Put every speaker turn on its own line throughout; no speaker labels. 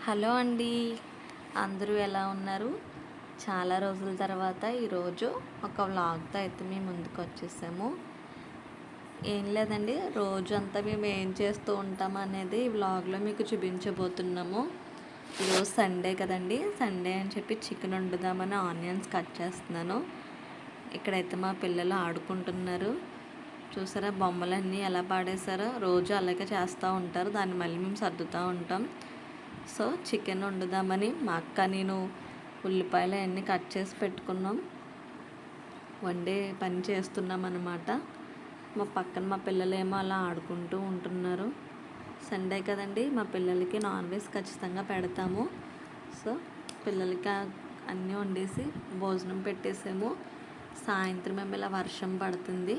Hello అండి, అందరూ ఎలా ఉన్నారు? చాలా రోజుల తర్వాత ఈరోజు ఒక వ్లాగ్తో అయితే మేము ముందుకు వచ్చేసాము. ఏం లేదండి, రోజు అంతా మేము ఏం చేస్తూ ఉంటాం అనేది ఈ వ్లాగ్లో మీకు చూపించబోతున్నాము. ఈరోజు సండే కదండి, సండే అని చెప్పి చికెన్ వండుదామని ఆనియన్స్ కట్ చేస్తున్నాను. ఇక్కడైతే మా పిల్లలు ఆడుకుంటున్నారు. చూసారా బొమ్మలన్నీ ఎలా పాడేశారో. రోజు అలాగే చేస్తూ ఉంటారు, దాన్ని మళ్ళీ మేము సర్దుతూ ఉంటాం. సో చికెన్ వండుదామని మా అక్క నేను ఉల్లిపాయలు అవన్నీ కట్ చేసి పెట్టుకున్నాం, వండే పని చేస్తున్నాం అన్నమాట. మా పక్కన మా పిల్లలేమో అలా ఆడుకుంటూ ఉంటున్నారు. సండే కదండి, మా పిల్లలకి నాన్ వెజ్ ఖచ్చితంగా పెడతాము. సో పిల్లలకి అన్నీ వండేసి భోజనం పెట్టేసాము. సాయంత్రం ఏమో ఇలా వర్షం పడుతుంది.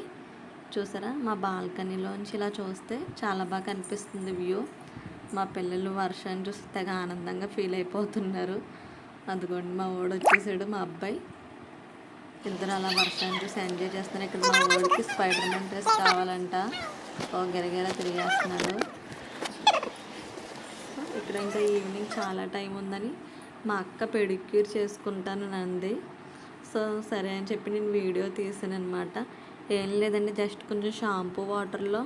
చూసారా మా బాల్కనీలోంచి ఇలా చూస్తే చాలా బాగా కనిపిస్తుంది వ్యూ. మా పిల్లలు వర్షాన్ని చూసి తెగ ఆనందంగా ఫీల్ అయిపోతున్నారు. అదిగోండి మా వాడు వచ్చేసాడు, మా అబ్బాయి. ఇద్దరు అలా వర్షాన్ని చూసి ఎంజాయ్ చేస్తున్నారు. ఇక్కడ మా వాడికి స్పైడర్ మ్యాన్ డ్రెస్ కావాలంట, గిరగిర తిరిగేస్తున్నాడు. ఇక్కడ ఇంకా ఈవినింగ్ చాలా టైం ఉందని మా అక్క పెడిక్యూర్ చేసుకుంటాను అంది. సో సరే అని చెప్పి నేను వీడియో తీసాను అనమాట. ఏం లేదండి, జస్ట్ కొంచెం షాంపూ వాటర్లో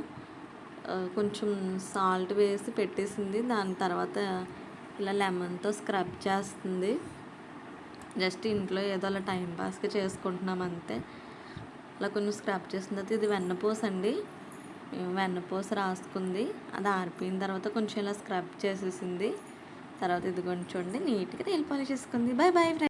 కొంచెం సాల్ట్ వేసి పెట్టేసింది. దాని తర్వాత ఇలా లెమన్తో స్క్రబ్ చేస్తుంది. జస్ట్ ఇంట్లో ఏదో అలా టైంపాస్గా చేసుకుంటున్నాం అంతే. అలా కొంచెం స్క్రబ్ చేసిన తర్వాత ఇది వెన్నపూస అండి, వెన్నపూస రాసుకుంది. అది ఆరిపోయిన తర్వాత కొంచెం ఇలా స్క్రబ్ చేసేసింది. తర్వాత ఇది కొంచెం నీట్గా నెయిల్ పాలిష్ చేసుకుంది. Bye bye friends.